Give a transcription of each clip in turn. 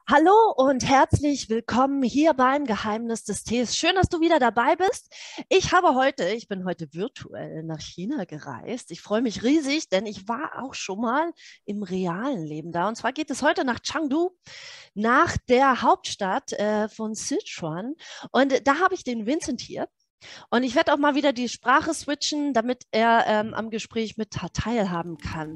Hallo und herzlich willkommen hier beim Geheimnis des Tees. Schön, dass du wieder dabei bist. Ich bin heute virtuell nach China gereist. Ich freue mich riesig, denn ich war auch schon mal im realen Leben da. Und zwar geht es heute nach Chengdu, nach der Hauptstadt von Sichuan. Und da habe ich den Vincent hier. Und ich werde auch mal wieder die Sprache switchen, damit er am Gespräch mit teilhaben kann.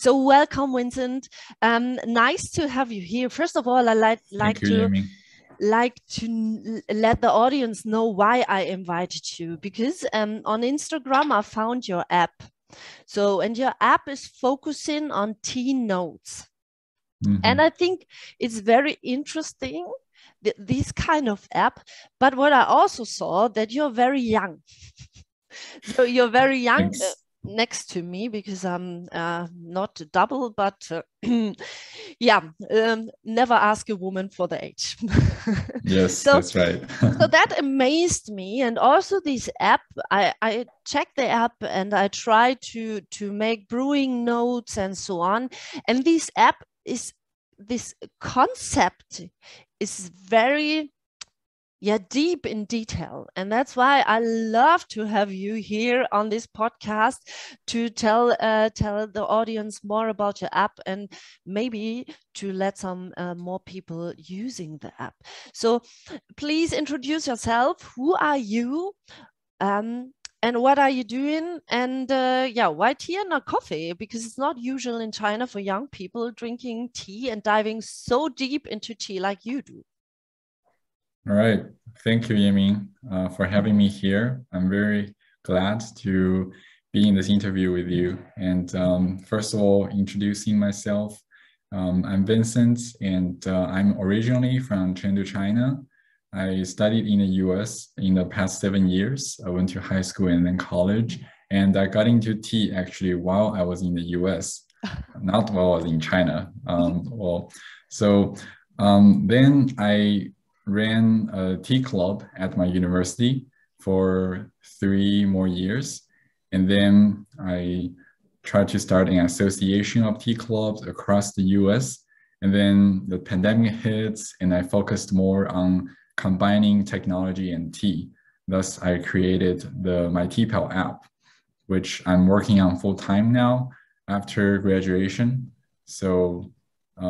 So welcome, Vincent. Nice to have you here. First of all, I like to let the audience know why I invited you, because on Instagram I found your app. So, and your app is focusing on tea notes. And I think it's very interesting, this kind of app. But what I also saw, that you're very young. So you're very young. Next to me, because I'm not double, but never ask a woman for the age. Yes, that's right. So that amazed me. And also this app, I checked the app and I tried to make brewing notes and so on. And this concept is very deep in detail. And that's why I love to have you here on this podcast to tell the audience more about your app and maybe to let some more people using the app. So please introduce yourself. Who are you? And what are you doing? And why tea and not coffee? Because it's not usual in China for young people drinking tea and diving so deep into tea like you do. All right. Thank you, Yamin, for having me here. I'm very glad to be in this interview with you. And first of all, introducing myself, I'm Vincent, and I'm originally from Chengdu, China. I studied in the US in the past 7 years. I went to high school and then college, and I got into tea actually while I was in the US, not while I was in China. Then I ran a tea club at my university for 3 more years. And then I tried to start an association of tea clubs across the US. And then the pandemic hits and I focused more on combining technology and tea. Thus, I created the MyTeaPal App, which I'm working on full time now after graduation. So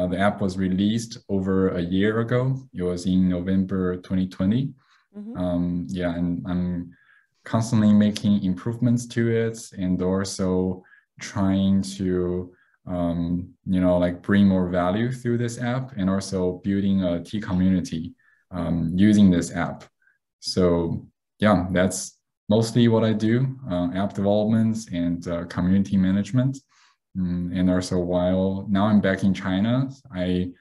the app was released over a year ago. It was in November 2020. And I'm constantly making improvements to it and also trying to, bring more value through this app and also building a tea community using this app. So yeah, that's mostly what I do, app development and community management. And also while now I'm back in China, I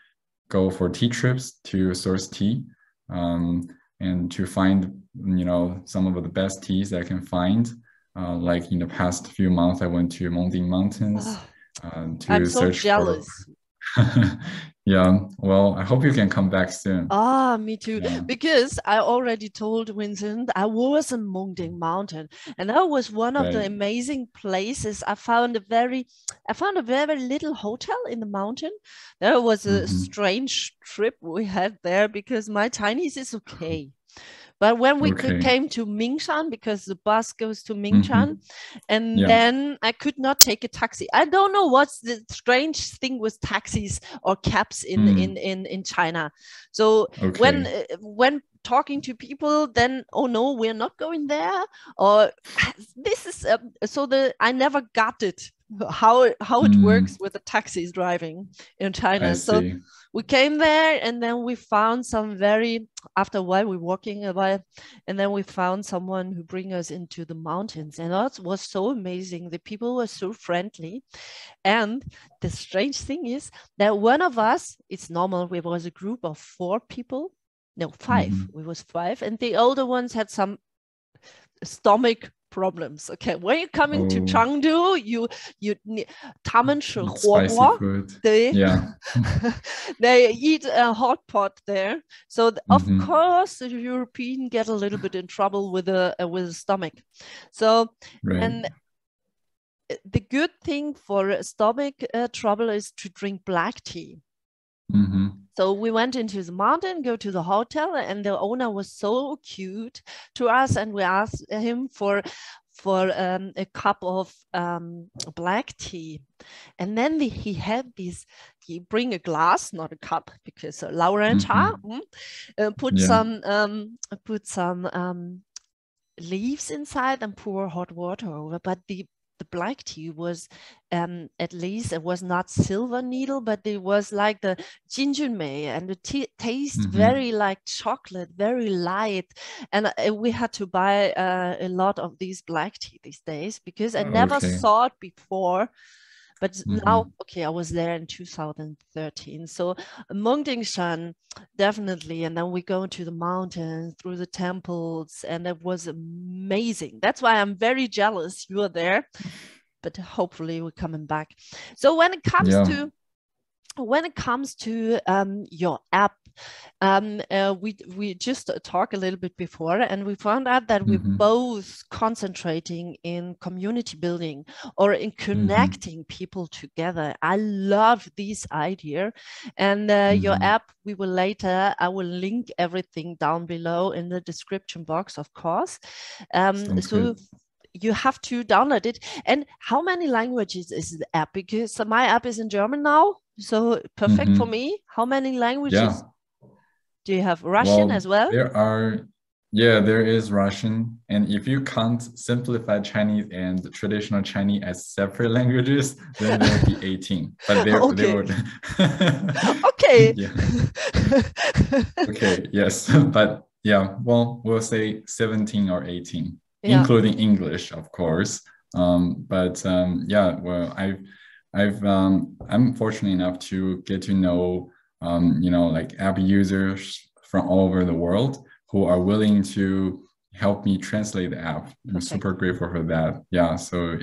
go for tea trips to source tea and to find, some of the best teas that I can find. Like in the past few months, I went to Mongding Mountains I'm so jealous. Yeah, well, I hope you can come back soon. Me too. Yeah. Because I already told Vincent I was in Mongding Mountain, and that was one of the amazing places. I found a very little hotel in the mountain. There was a strange trip we had there because my Chinese is okay. But when we came to Mingshan, because the bus goes to Mingshan, and then I could not take a taxi. I don't know what's the strange thing with taxis or cabs in China. So when talking to people, then oh no, we're not going there. Or this is I never got it. How it works with the taxis driving in China. So we came there and then we found after a while we're walking a while, and then we found someone who bring us into the mountains, and that was so amazing. The people were so friendly. And the strange thing is that one of us, it's normal, we was a group of 4 people, no 5, we was 5, and the older ones had some stomach problems. Okay, when you're coming to Oh, Chengdu, you 他们吃火 spicy 锅， food. 对 Yeah. they eat a hot pot there. So of Mhm. course the European get a little bit in trouble with the stomach. So Right. and the good thing for stomach trouble is to drink black tea. Mhm. So we went into the mountain, go to the hotel, and the owner was so cute to us, and we asked him for a cup of black tea. And then he had this, he bring a glass, not a cup, because Laurencha put some leaves inside and pour hot water over. But the black tea was at least it was not silver needle, but it was like the gingermay, and the taste very like chocolate, very light. And we had to buy a lot of these black tea these days because I never saw it before. But now, okay, I was there in 2013. So Mengdingshan, definitely. And then we go to the mountains, through the temples, and it was amazing. That's why I'm very jealous you are there. But hopefully we're coming back. So when it comes to your app, we just talked a little bit before, and we found out that we're both concentrating in community building or in connecting people together. I love this idea, and your app, I will link everything down below in the description box, of course. So you have to download it. And how many languages is the app? Because my app is in German now, so perfect for me. How many languages do you have? Russian as well? There is Russian. And if you can't simplify Chinese and traditional Chinese as separate languages, then there will be 18. But there would. Okay. Okay, yes. But yeah, well, we'll say 17 or 18. Including English, of course. I'm fortunate enough to get to know, like app users from all over the world who are willing to help me translate the app. I'm super grateful for that. Yeah, so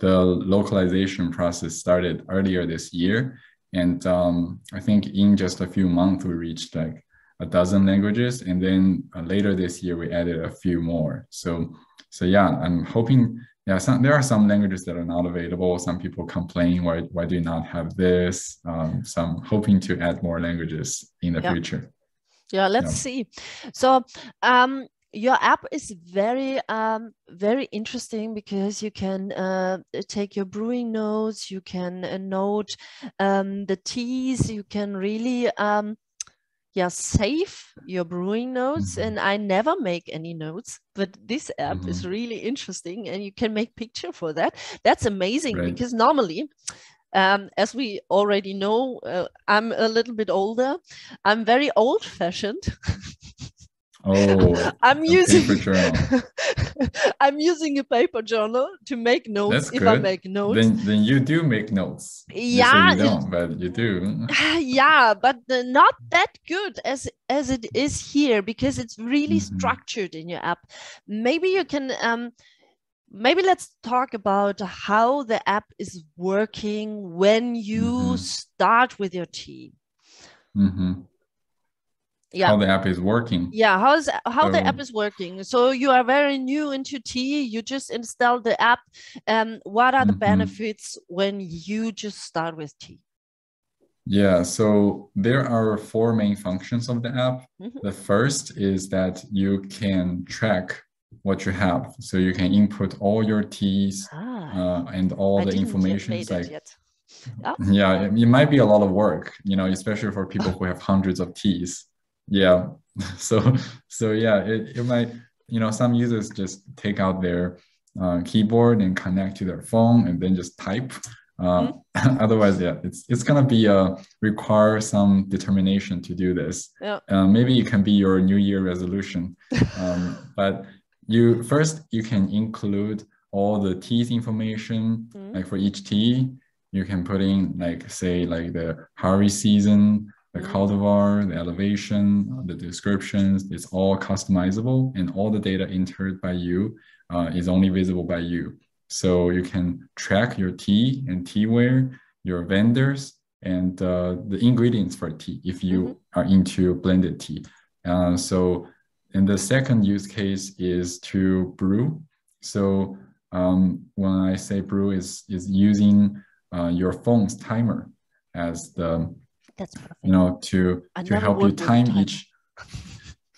the localization process started earlier this year. And I think in just a few months, we reached like a dozen languages, and then later this year we added a few more. So yeah, I'm hoping. Yeah, there are some languages that are not available. Some people complain, why do you not have this? So I'm hoping to add more languages in the future. Yeah, let's see. So your app is very very interesting because you can take your brewing notes, you can note the teas, you can really save your brewing notes. And I never make any notes, but this app is really interesting, and you can make picture for that. That's amazing, because normally as we already know, I'm a little bit older. I'm very old-fashioned. I'm using a paper journal to make notes. If I make notes, then you do make notes. Yeah, you say you don't, but you do. Yeah, but not that good as it is here, because it's really structured in your app. Maybe you can maybe let's talk about how the app is working when you start with your tea. How the app is working. Yeah, how the app is working. So you are very new into tea, you just install the app. What are the benefits when you just start with tea? Yeah, so there are 4 main functions of the app. The first is that you can track what you have. So you can input all your teas and all the information. Yeah, it might be a lot of work, especially for people who have hundreds of teas. Yeah, so yeah, it might, some users just take out their keyboard and connect to their phone and then just type. Otherwise, yeah, it's gonna be require some determination to do this. Maybe it can be your New Year resolution, but you can include all the teas information. Like for each tea, you can put in like the harvest season, the cultivar, the elevation, the descriptions. It's all customizable, and all the data entered by you is only visible by you. So you can track your tea and teaware, your vendors, and the ingredients for tea if you are into blended tea. And the second use case is to brew. So when I say brew, is using your phone's timer as the, that's perfect. you know, to help you time each.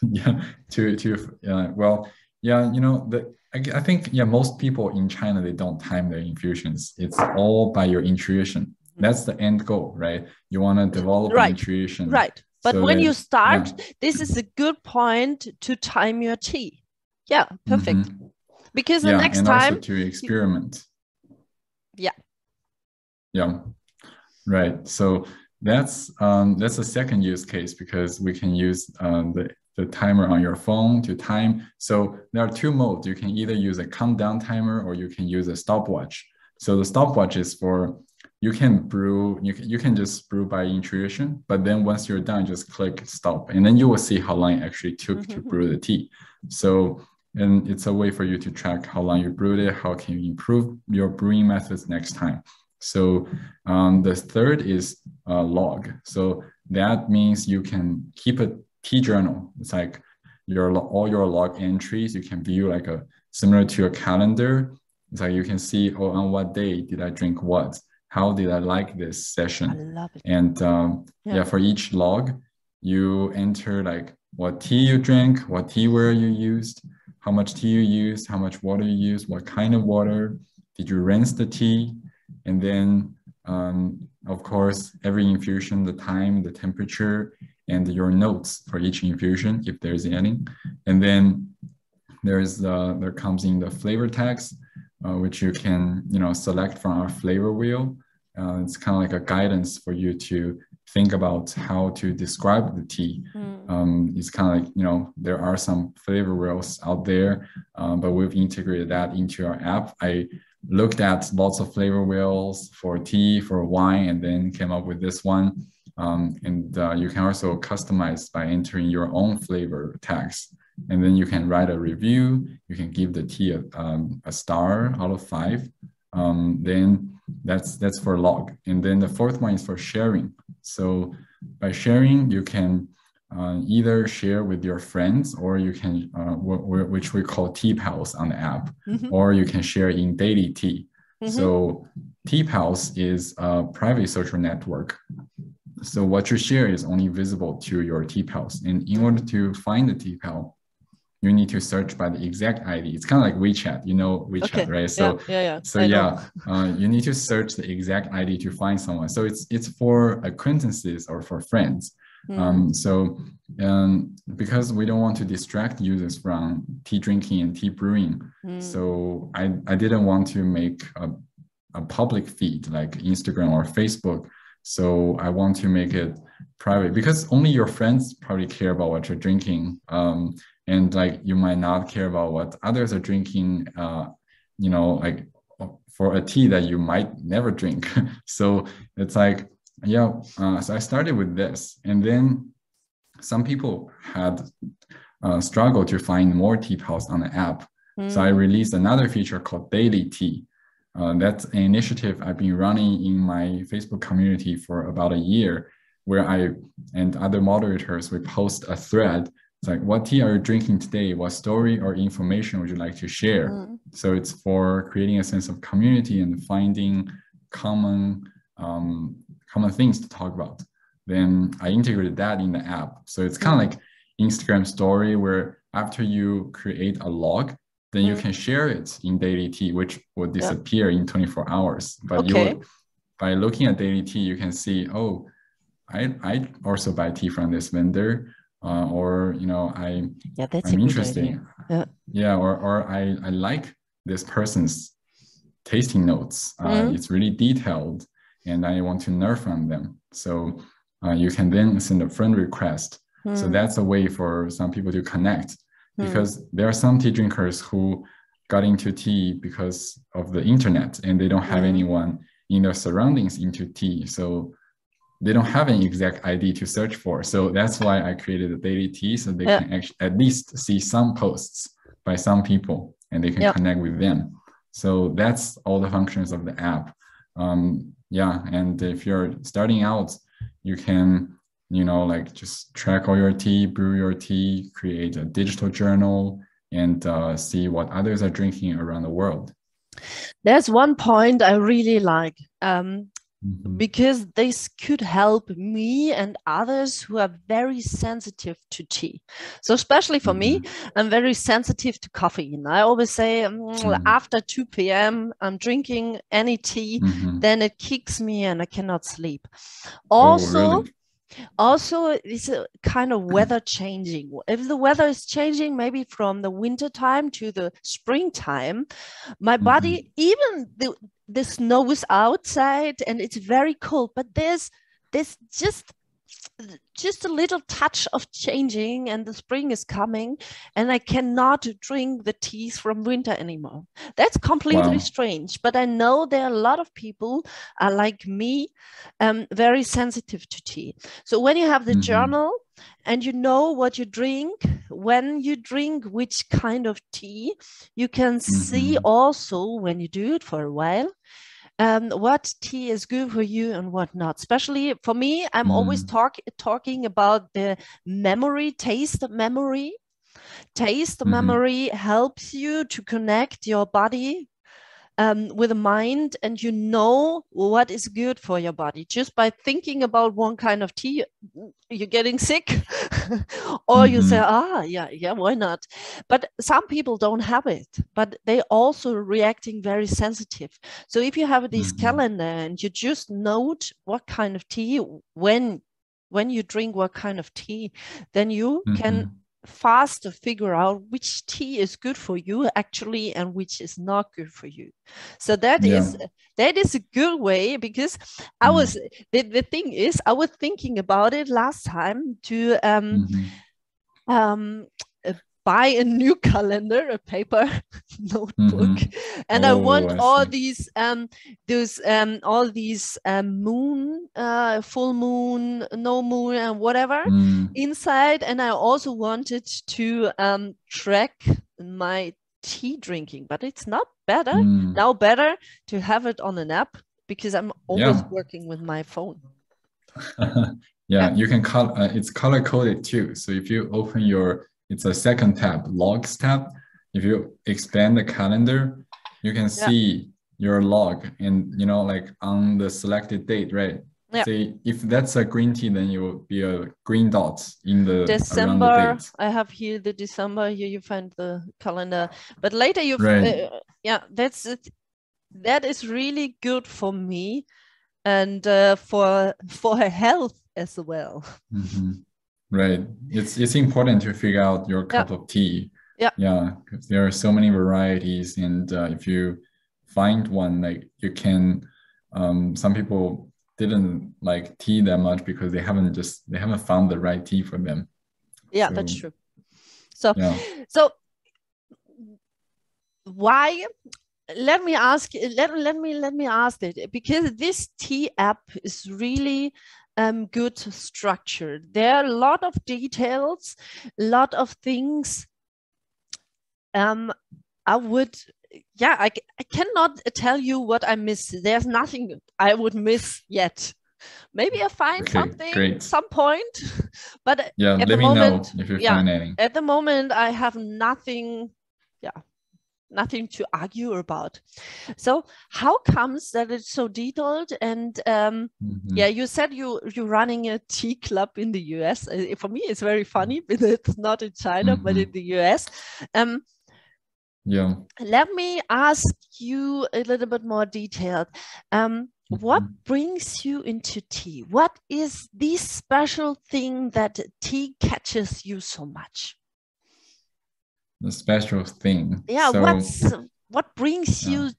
Yeah, well, yeah, you know, I think, yeah, most people in China, they don't time their infusions. It's all by your intuition. That's the end goal, right? You want to develop an intuition. Right. But when you start, this is a good point to time your tea. Yeah, perfect. Because the next time. Also to experiment. Yeah. Yeah. Right. So that's the second use case, because we can use the timer on your phone to time. So there are two modes. You can either use a countdown timer or you can use a stopwatch. So the stopwatch is for, you can brew, you can just brew by intuition, but then once you're done, just click stop, and then you will see how long it actually took to brew the tea. So, and it's a way for you to track how long you brewed it, how can you improve your brewing methods next time. So the third is log. So that means you can keep a tea journal. It's like all your log entries. You can view like similar to a calendar. It's like you can see, oh, on what day did I drink what? How did I like this session? I love it. And for each log, you enter like what tea you drank, what teaware you used, how much tea you used, how much water you used, what kind of water, did you rinse the tea? And then, of course, every infusion, the time, the temperature, and your notes for each infusion, if there's any. And then there comes in the flavor tags, which you can, select from our flavor wheel. It's kind of like a guidance for you to think about how to describe the tea. It's kind of like, there are some flavor wheels out there, but we've integrated that into our app. I looked at lots of flavor wheels for tea, for wine, and then came up with this one. And you can also customize by entering your own flavor tags. And then you can write a review. You can give the tea a star out of 5. Then that's for log. And then the fourth one is for sharing. So by sharing, you can either share with your friends, or you can, which we call TeaPals on the app, or you can share in daily tea. So TeaPals is a private social network. So what you share is only visible to your TeaPals. And in order to find the TeaPal, you need to search by the exact ID. It's kind of like WeChat, WeChat, right? So you need to search the exact ID to find someone. So it's for acquaintances or for friends. Because we don't want to distract users from tea drinking and tea brewing, so I didn't want to make a public feed like Instagram or Facebook. So I want to make it private, because only your friends probably care about what you're drinking. And like you might not care about what others are drinking, like for a tea that you might never drink. So it's like, so I started with this, and then some people had struggled to find more TeaPals on the app. So I released another feature called Daily Tea. That's an initiative I've been running in my Facebook community for about a year, where I and other moderators, we post a thread. It's like, what tea are you drinking today? What story or information would you like to share? So it's for creating a sense of community and finding common things to talk about. Then I integrated that in the app. So it's kind of like Instagram story, where after you create a log, then you can share it in daily tea, which will disappear in 24 hours. But by looking at daily tea, you can see, oh, I also buy tea from this vendor, or I'm interested. Or I like this person's tasting notes. It's really detailed, and I want to learn from them. So you can then send a friend request. So that's a way for some people to connect, because there are some tea drinkers who got into tea because of the internet, and they don't have anyone in their surroundings into tea. So they don't have an exact ID to search for. So that's why I created a daily tea, so they can actually at least see some posts by some people. and they can Yep. connect with them. So that's all the functions of the app. Yeah, and if you're starting out, you can, you know, like just track all your tea, brew your tea, create a digital journal, and see what others are drinking around the world. There's one point I really like, Mhm. because this could help me and others who are very sensitive to tea. So especially for me, I'm very sensitive to caffeine. I always say after 2 p.m. I'm drinking any tea, Mhm. then it kicks me and I cannot sleep. Oh, Also, really? it's a kind of weather changing. If the weather is changing, maybe from the winter time to the springtime, my body, even the snow is outside and it's very cold, but there's just a little touch of changing and the spring is coming and I cannot drink the teas from winter anymore. That's completely Wow. strange, but I know there are a lot of people are like me, very sensitive to tea. So when you have the journal and you know what you drink, when you drink which kind of tea, you can see also when you do it for a while, what tea is good for you and what not. Especially for me, I'm always talking about the memory, taste memory. Taste memory helps you to connect your body with the mind, and you know what is good for your body. Just by thinking about one kind of tea, you're getting sick. Or you say, yeah, why not? But some people don't have it, but they also reacting very sensitive. So if you have this calendar and you just note what kind of tea, when you drink what kind of tea, then you can faster figure out which tea is good for you actually and which is not good for you. So that is a good way, because I was the thing is I was thinking about it last time to buy a new calendar, a paper notebook, and I want all these all these moon, full moon, no moon, and whatever inside. And I also wanted to track my tea drinking, but it's not better now. Better to have it on an app, because I'm always working with my phone. You can it's color coded too. So if you open it's a second tab, logs tab. If you expand the calendar, you can see your log, and you know, like on the selected date, right? Say if that's a green tea, then you will be a green dot in the December. Around the date. I have here the December. Here you find the calendar, but later you that is really good for me, and for health as well. Right. It's important to figure out your cup of tea. Because there are so many varieties, and if you find one, like you can, some people didn't like tea that much because they haven't found the right tea for them. Yeah, that's true. So why? Let me ask it, because this tea app is really good structured. There are a lot of details, a lot of things. I cannot tell you what I miss. There's nothing I would miss yet. Maybe I find something at some point, but at the moment, know if you find anything. At the moment, I have nothing. Nothing to argue about. So how comes that it's so detailed? And you said you're running a tea club in the US. For me, it's very funny, but it's not in China, but in the US. Let me ask you a little bit more detailed. What brings you into tea? What is the special thing that tea catches you so much? The special thing. What brings you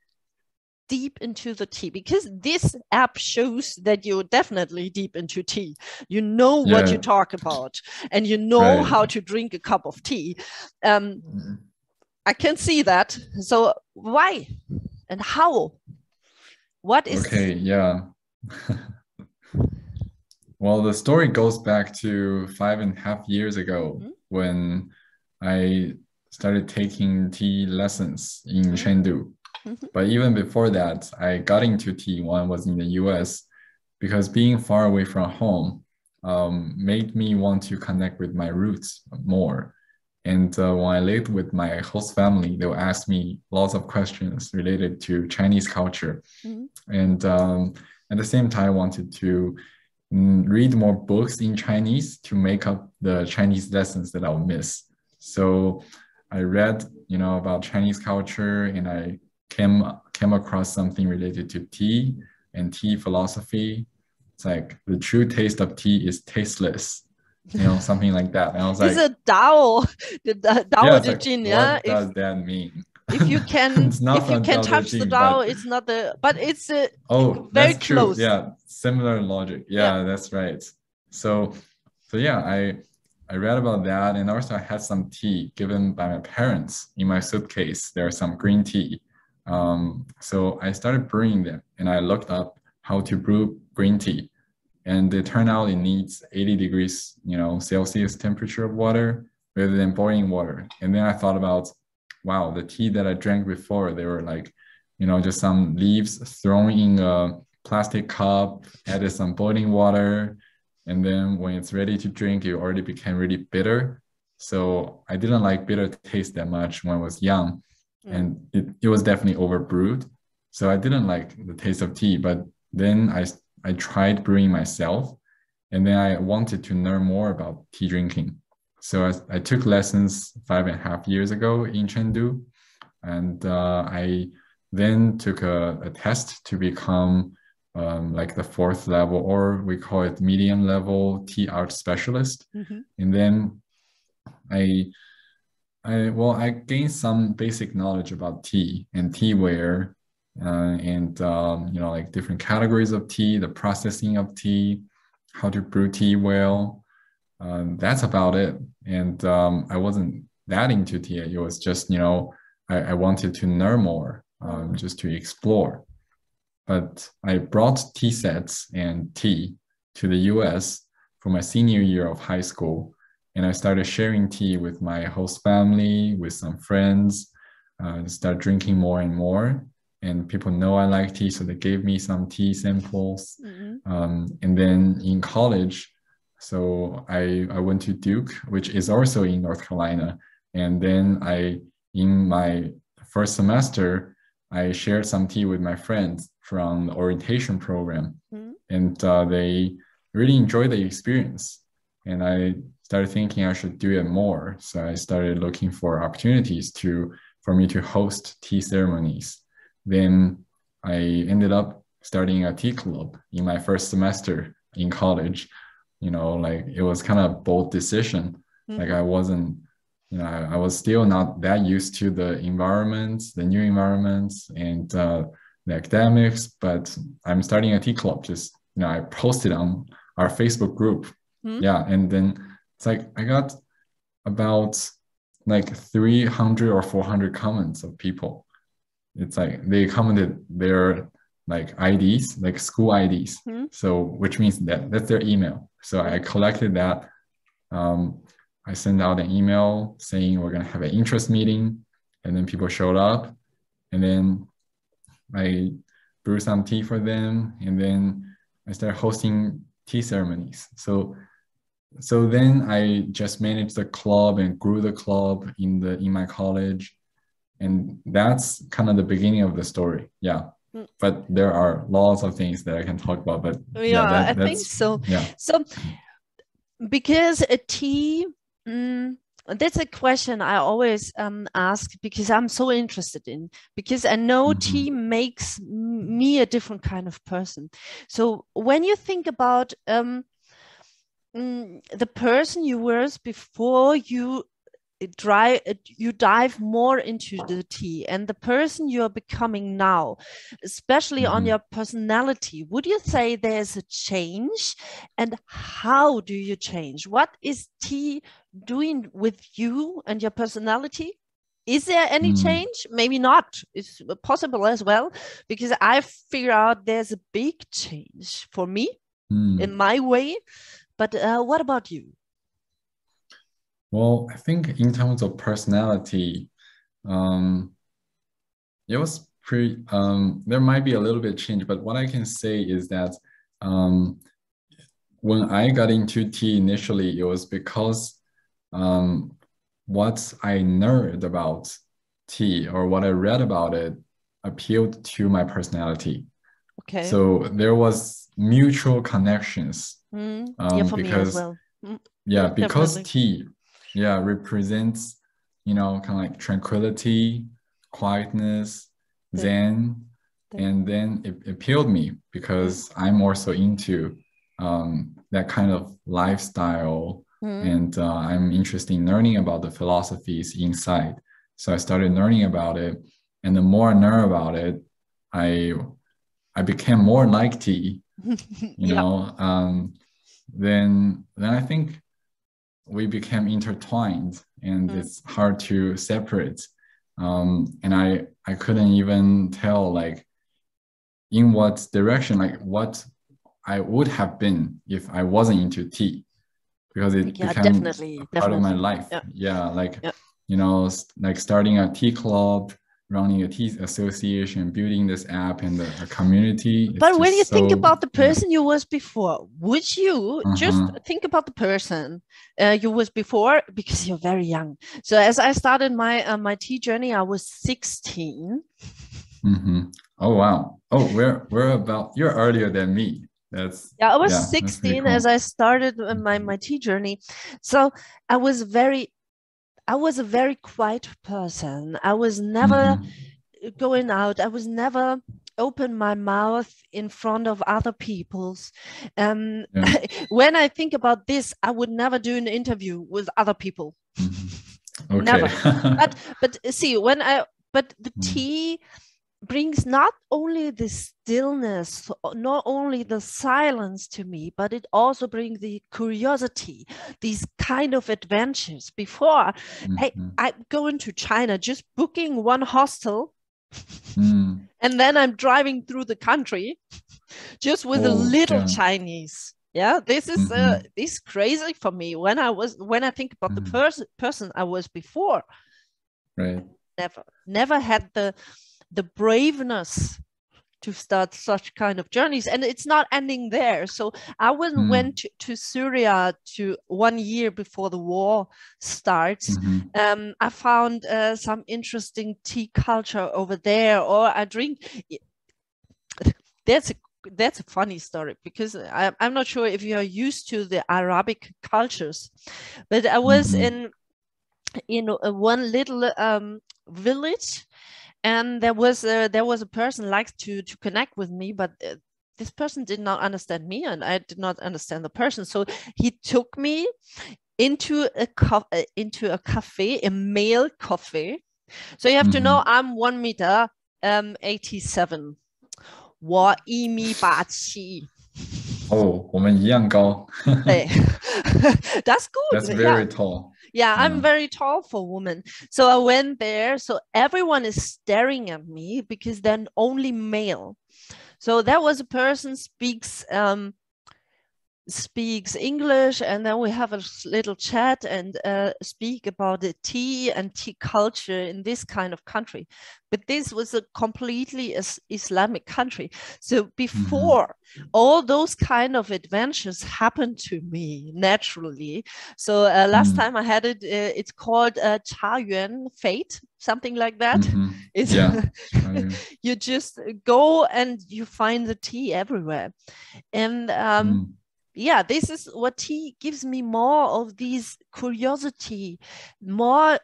deep into the tea? Because this app shows that you're definitely deep into tea. You know what you talk about, and you know how to drink a cup of tea. I can see that. So why and how? What is Well, the story goes back to 5.5 years ago when I started taking tea lessons in Chengdu. But even before that, I got into tea when I was in the US, because being far away from home made me want to connect with my roots more. And when I lived with my host family, they would ask me lots of questions related to Chinese culture. And at the same time, I wanted to read more books in Chinese to make up the Chinese lessons that I'll miss. So I read, about Chinese culture, and I came across something related to tea and tea philosophy. It's like the true taste of tea is tasteless, something like that. And I was like, it's a Dao, the Dao De like, Jing, what does that mean? If you can, it's not if you can touch the Dao, it's not but it's oh, very that's close. True. Yeah, similar logic. Yeah, that's right. So yeah, I read about that, and also I had some tea given by my parents in my suitcase. There's some green tea. So I started brewing them, and I looked up how to brew green tea, and it turned out it needs 80 degrees, Celsius temperature of water rather than boiling water. And then I thought about, wow, the tea that I drank before, they were like, just some leaves thrown in a plastic cup, added some boiling water, and then when it's ready to drink, it already became really bitter. So I didn't like bitter taste that much when I was young, and it was definitely overbrewed. So I didn't like the taste of tea. But then I tried brewing myself, and then I wanted to learn more about tea drinking. So I took lessons 5.5 years ago in Chengdu, and I then took a test to become like the 4th level, or we call it medium level tea art specialist. And then I gained some basic knowledge about tea and teaware, and like different categories of tea, the processing of tea, how to brew tea well. That's about it. And I wasn't that into tea. It was just, I wanted to learn more, just to explore. But I brought tea sets and tea to the US for my senior year of high school. And I started sharing tea with my host family, with some friends, start drinking more and more. And people know I like tea, so they gave me some tea samples. And then in college, so I went to Duke, which is also in North Carolina. And then in my first semester, I shared some tea with my friends from the orientation program. And they really enjoyed the experience. And I started thinking I should do it more. So I started looking for opportunities for me to host tea ceremonies. Then I ended up starting a tea club in my first semester in college. Like it was kind of a bold decision. Like I wasn't, I was still not that used to the environments, the new environments, and the academics, but I'm starting a tea club. Just, I posted on our Facebook group. Yeah. And then it's like, I got about like 300 or 400 comments of people. It's like they commented their like IDs, like school IDs. So, which means that's their email. So I collected that. I sent out an email saying we're going to have an interest meeting, and then people showed up, and then I brewed some tea for them, and then I started hosting tea ceremonies. So then I just managed the club and grew the club in my college, and that's kind of the beginning of the story. Yeah. But there are lots of things that I can talk about. But I think so. Yeah. So because a tea, that's a question I always ask, because I'm so interested in, because I know tea makes me a different kind of person. So when you think about the person you were before you dive more into the tea, and the person you're becoming now, especially on your personality, would you say there's a change? And how do you change? What is tea doing with you and your personality? Is there any change? Maybe not. It's possible as well, because I figure out there's a big change for me in my way. But what about you? Well, I think in terms of personality, um, it was pretty, there might be a little bit change, but what I can say is that um, when I got into tea initially, it was because what I learned about tea or what I read about it appealed to my personality. Okay. So there was mutual connections Yeah, for me as because well. yeah, because Definitely. tea, yeah, represents, kind of like tranquility, quietness, zen, and then it appealed me because I'm also into that kind of lifestyle, and I'm interested in learning about the philosophies inside. So I started learning about it, and the more I learn about it, I I became more like tea, Yeah. then I think we became intertwined, and it's hard to separate. And I couldn't even tell like in what direction, like what I would have been if I wasn't into tea, because it Yeah, became definitely. a part of my Definitely. life. Yeah. Yeah, like Yeah. like starting a tea club, running a tea association, building this app and a community. It's But when you just think so, about the yeah. person you was before, would you just think about the person you was before, because you're very young. So as I started my tea journey, I was 16. Oh wow. Oh, we're about, you're earlier than me. That's, Yeah, I was yeah, that's pretty 16 as cool. I started my tea journey. So I was a very quiet person. I was never going out. I was never open my mouth in front of other people's. Yeah. When I think about this, I would never do an interview with other people. Okay. Never. But see, but the tea brings not only the stillness, not only the silence to me, but it also brings the curiosity, these kind of adventures. Before I go into China, just booking one hostel, and then I'm driving through the country just with a little Chinese. Yeah, this is crazy for me when I think about the person I was before. Right. Never had the braveness to start such kind of journeys, and it's not ending there. So I went to Syria to 1 year before the war starts. I found some interesting tea culture over there, or I drink. That's a funny story, because I'm not sure if you are used to the Arabic cultures, but I was in one little village, and there was a person likes to connect with me, but this person did not understand me, and I did not understand the person. So he took me into a cafe, a male cafe. So you have to know I'm 1 meter 87. 我1米87. Oh, 我们一样高. That's good. That's very tall. Yeah, I'm very tall for a woman. So I went there. So everyone is staring at me because they're only male. So that was a person speaks English, and then we have a little chat and speak about the tea and tea culture in this kind of country. But this was a completely Islamic country. So before all those kind of adventures happened to me naturally. So last time I had it, it's called Cha Yuan Fate, something like that. It's, you just go and you find the tea everywhere. And yeah, this is what tea gives me, more of these curiosity, more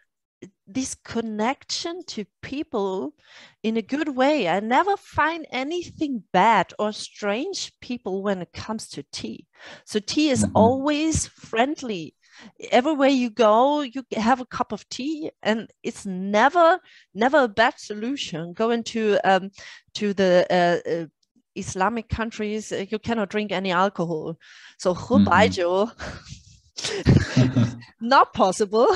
this connection to people in a good way. I never find anything bad or strange people when it comes to tea. So tea is always friendly. Everywhere you go, you have a cup of tea, and it's never a bad solution. Going to the Islamic countries, you cannot drink any alcohol. So 喝白酒 not possible.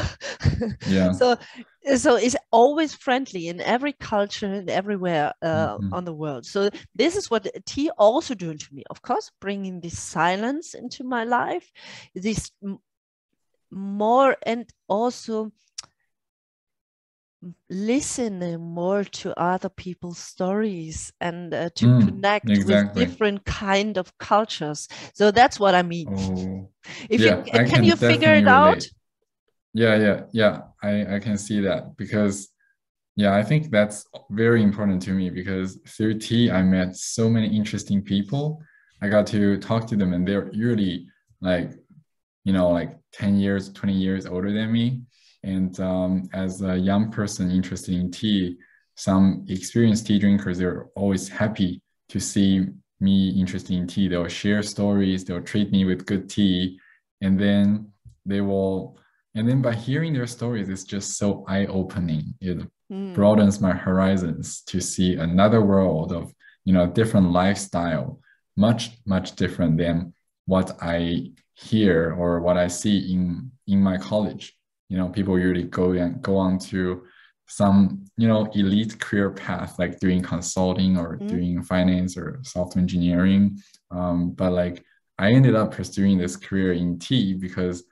Yeah. So it's always friendly in every culture and everywhere on the world. So this is what tea also doing to me. Of course, bringing this silence into my life, this more, and also listening more to other people's stories, and to connect with different kind of cultures. So that's what I mean. Oh, If yeah, you I can you figure it relate. out? Yeah. I can see that, because yeah, I think that's very important to me, because through tea, I met so many interesting people. I got to talk to them, and they're usually like, like 10 years, 20 years older than me. And as a young person interested in tea, some experienced tea drinkers, they're always happy to see me interested in tea. They'll share stories, they'll treat me with good tea, and then they will, and then by hearing their stories, it's just so eye-opening. It broadens my horizons to see another world of, different lifestyle, much different than what I hear or what I see in my college. People usually go on to some, elite career path, like doing consulting or doing finance or software engineering. But like, I ended up pursuing this career in tea because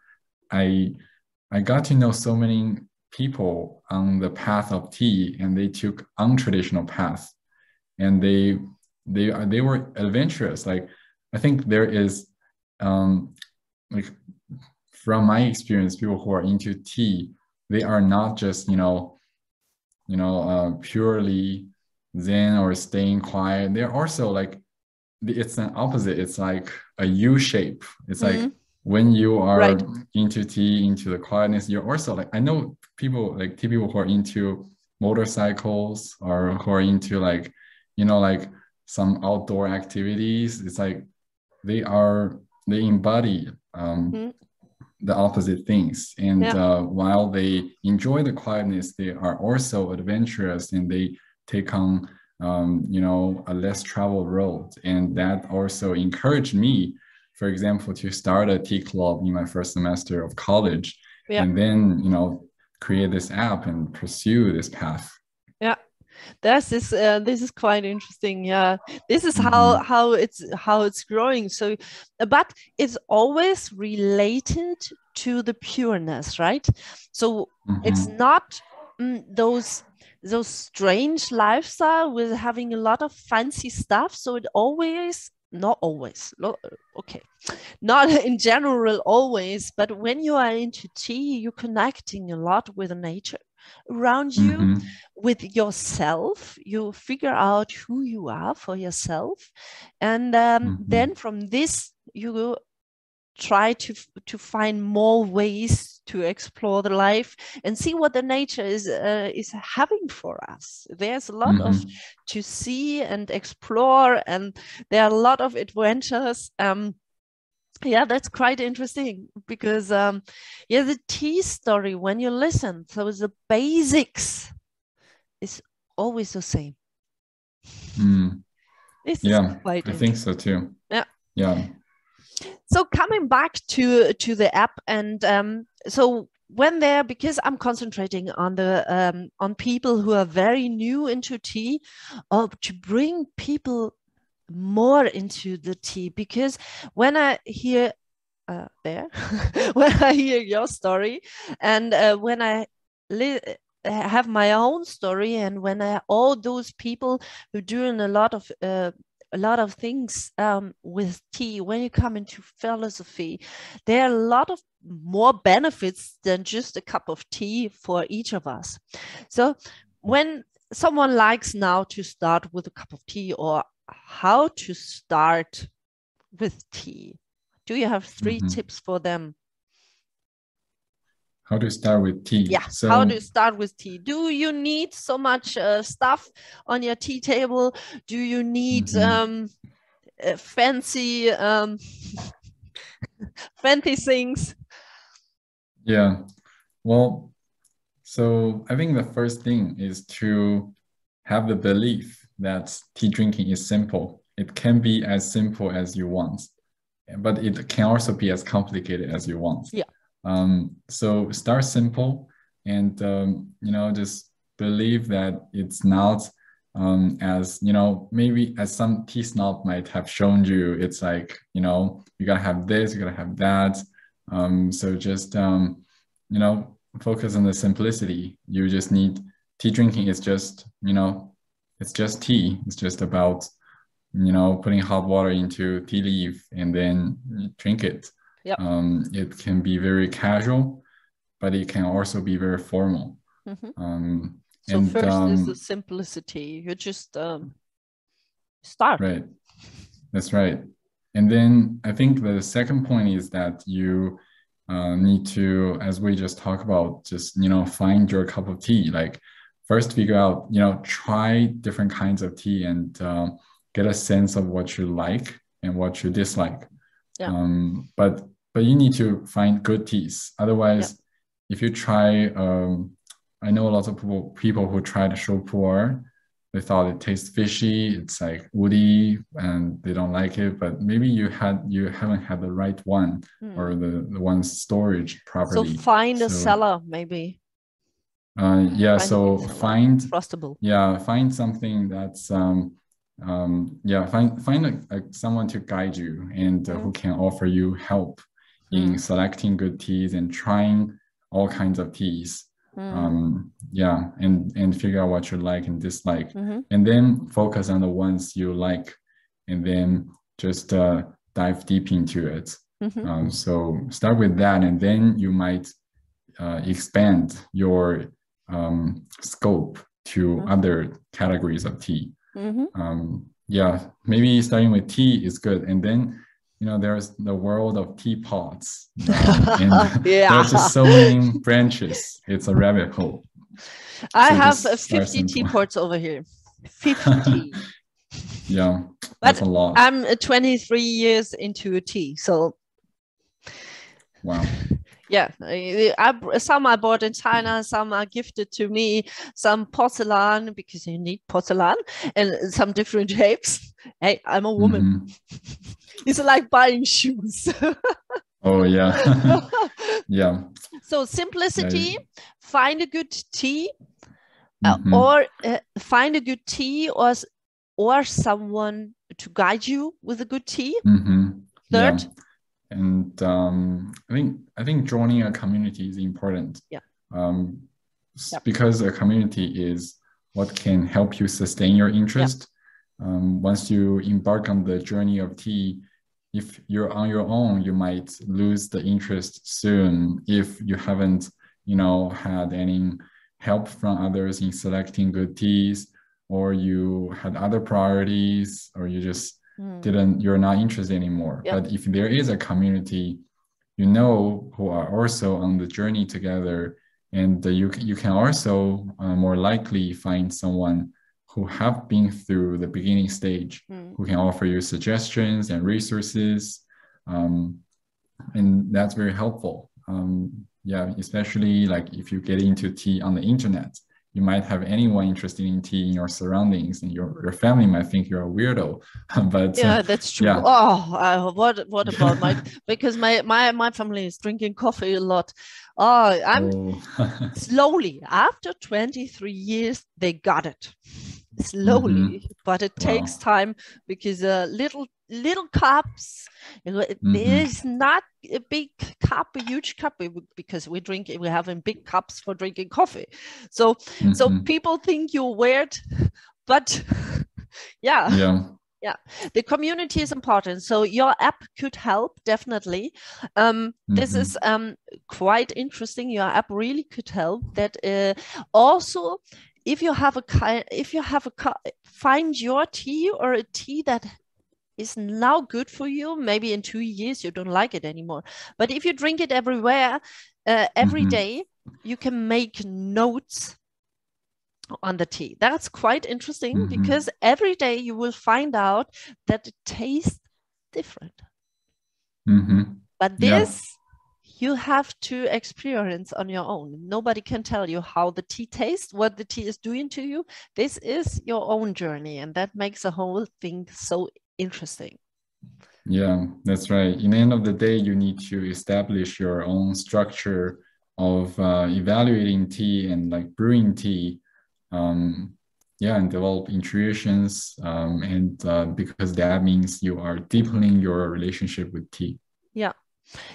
I got to know so many people on the path of tea, and they took untraditional paths, and they were adventurous. Like, I think there is, like, from my experience, people who are into tea, they are not just purely zen or staying quiet. They're also like, it's an opposite. It's like a U shape. It's like, when you are into tea, into the quietness, you're also like, I know people, like tea people who are into motorcycles, or who are into like, like some outdoor activities. It's like they embody the opposite things. And while they enjoy the quietness, they are also adventurous, and they take on a less traveled road. And that also encouraged me, for example, to start a tea club in my first semester of college, and then create this app and pursue this path. This is quite interesting. This is how it's growing. So, but it's always related to the pureness, right? So it's not those strange lifestyle with having a lot of fancy stuff. So it always, not always, okay, not in general always, but when you are into tea, you're connecting a lot with nature around you, with yourself. You figure out who you are for yourself, and then from this you try to find more ways to explore the life and see what the nature is having for us. There's a lot of to see and explore, and there are a lot of adventures. That's quite interesting, because the tea story, when you listen, so the basics is always the same. This is quite I think so too. Yeah. So coming back to the app, and so when there, because I'm concentrating on the on people who are very new into tea, or to bring people more into the tea, because when I hear when I hear your story, and when I have my own story, and when all those people who doing a lot of things with tea, when you come into philosophy, there are a lot of more benefits than just a cup of tea for each of us. So when someone likes now to start with a cup of tea, or how to start with tea, do you have 3 tips for them? How to start with tea? Yeah, so, how to start with tea. Do you need so much stuff on your tea table? Do you need fancy fancy things? Yeah, well, so I think the first thing is to have the belief that tea drinking is simple. It can be as simple as you want, but it can also be as complicated as you want. Yeah. So start simple, and just believe that it's not as, maybe as some tea snob might have shown you, it's like, you gotta have this, you gotta have that. So just, focus on the simplicity. You just need tea drinking is just, it's just tea. It's just about, putting hot water into tea leaf and then you drink it. Yep. It can be very casual, but it can also be very formal. So first is the simplicity. You just start. Right. That's right. And then I think the second point is that you need to, as we just talked about, just, find your cup of tea. Like first figure out, try different kinds of tea and get a sense of what you like and what you dislike. Yeah. But you need to find good teas. Otherwise, if you try, I know a lot of people who tried Shopur, they thought it tastes fishy, it's like woody, and they don't like it. But maybe you haven't had the right one or the one storage properly. So find a cellar, maybe. Find trustable. Yeah, find something that's find someone to guide you and who can offer you help in selecting good teas and trying all kinds of teas. And figure out what you like and dislike, and then focus on the ones you like, and then just dive deep into it. So start with that, and then you might expand your scope to other categories of tea. Maybe starting with tea is good, and then there's the world of teapots, and there's just so many branches. It's a rabbit hole. I have 50 teapots over here. 50. Yeah, that's a lot. I'm 23 years into tea, so wow. Yeah, some I bought in China, some are gifted to me, some porcelain, because you need porcelain, and some different shapes. Hey, I'm a woman. It's like buying shoes. Oh, yeah. Yeah. So simplicity, find a good tea, or find a good tea, or someone to guide you with a good tea. Third. Yeah. And I think joining a community is important. Because a community is what can help you sustain your interest. Once you embark on the journey of tea, if you're on your own, you might lose the interest soon if you haven't, had any help from others in selecting good teas, or you had other priorities, or you just you're not interested anymore. But if there is a community, who are also on the journey together, and you can also more likely find someone who have been through the beginning stage, who can offer you suggestions and resources, and that's very helpful. Especially like if you get into tea on the internet, you might have anyone interested in tea in your surroundings, and your family might think you're a weirdo. But that's true. What about because my family is drinking coffee a lot. I'm slowly, after 23 years, they got it. Slowly, but it takes time, because little cups, there's not a big cup, a huge cup, because we have in big cups for drinking coffee. So people think you're weird, but the community is important. So your app could help, definitely. This is quite interesting. Your app really could help. That also, if you have find your tea, or a tea that is now good for you, maybe in 2 years you don't like it anymore, but if you drink it every day, you can make notes on the tea. That's quite interesting, because every day you will find out that it tastes different. But this you have to experience on your own. Nobody can tell you how the tea tastes, what the tea is doing to you. This is your own journey, and that makes the whole thing so interesting. Yeah, that's right. In the end of the day, you need to establish your own structure of evaluating tea and like brewing tea, and develop intuitions, because that means you are deepening your relationship with tea. Yeah.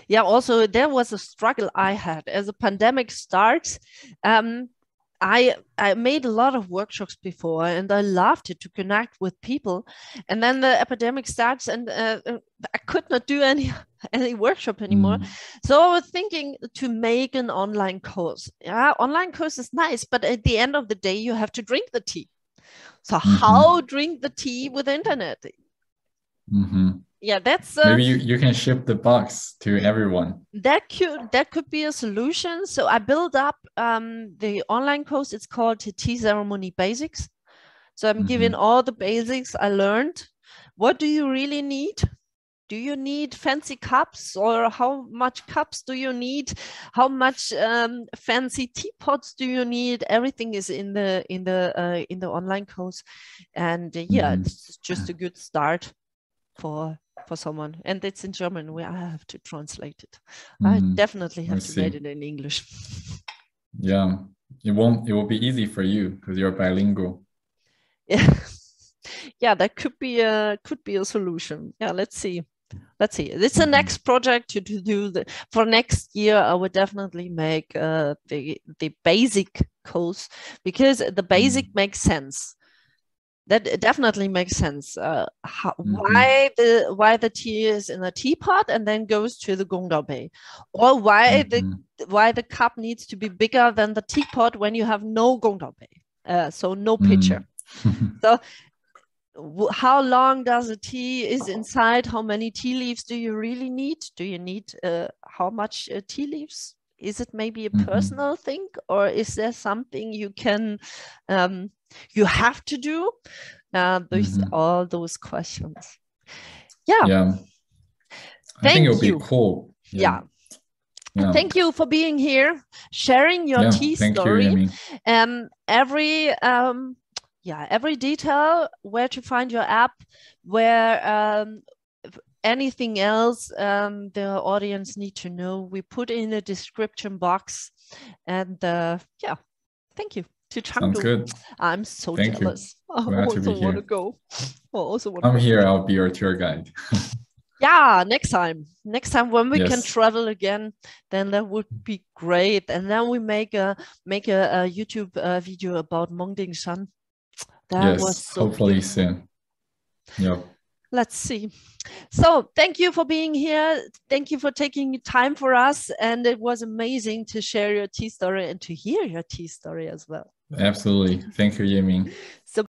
Yeah, also there was a struggle I had as a pandemic starts. I made a lot of workshops before, and I loved it to connect with people. And then the epidemic starts, and I could not do any workshop anymore. So I was thinking to make an online course. Yeah, online course is nice, but at the end of the day, you have to drink the tea. So how drink the tea with internet? Yeah, that's maybe you can ship the box to everyone. That could be a solution. So I built up the online course. It's called Teezeremonie Basics. So I'm giving all the basics I learned. What do you really need? Do you need fancy cups, or how much cups do you need? How much fancy teapots do you need? Everything is in the online course, and yeah, it's just a good start for someone, and it's in German where I have to translate it. I definitely have to read it in English. Yeah, it will be easy for you because you're bilingual. Yeah, that could be a solution. Yeah, let's see. It's the next project to do. For next year, I would definitely make the basic course, because the basic makes sense. That definitely makes sense. Why the tea is in a teapot and then goes to the gongdaobei, or why the cup needs to be bigger than the teapot when you have no gongdaobei, so no pitcher. So how long does a tea is inside? How many tea leaves do you really need? Do you need how much tea leaves? Is it maybe a personal thing, or is there something you can you have to do? All those questions. Yeah. I think it'll be cool. Yeah. Thank you for being here, sharing your tea story. Every detail, where to find your app, where anything else the audience need to know, we put in a description box. And thank you to Chengdu. Sounds good. I'm so thank jealous. You. I also want to go. I'm here. I'll be your tour guide. Yeah, next time when we can travel again, then that would be great. And then we make a YouTube video about Mongding Shan. That was so hopefully beautiful. soon. Yep. Let's see. So thank you for being here. Thank you for taking time for us. And it was amazing to share your tea story and to hear your tea story as well. Absolutely. Thank you, Yiming. So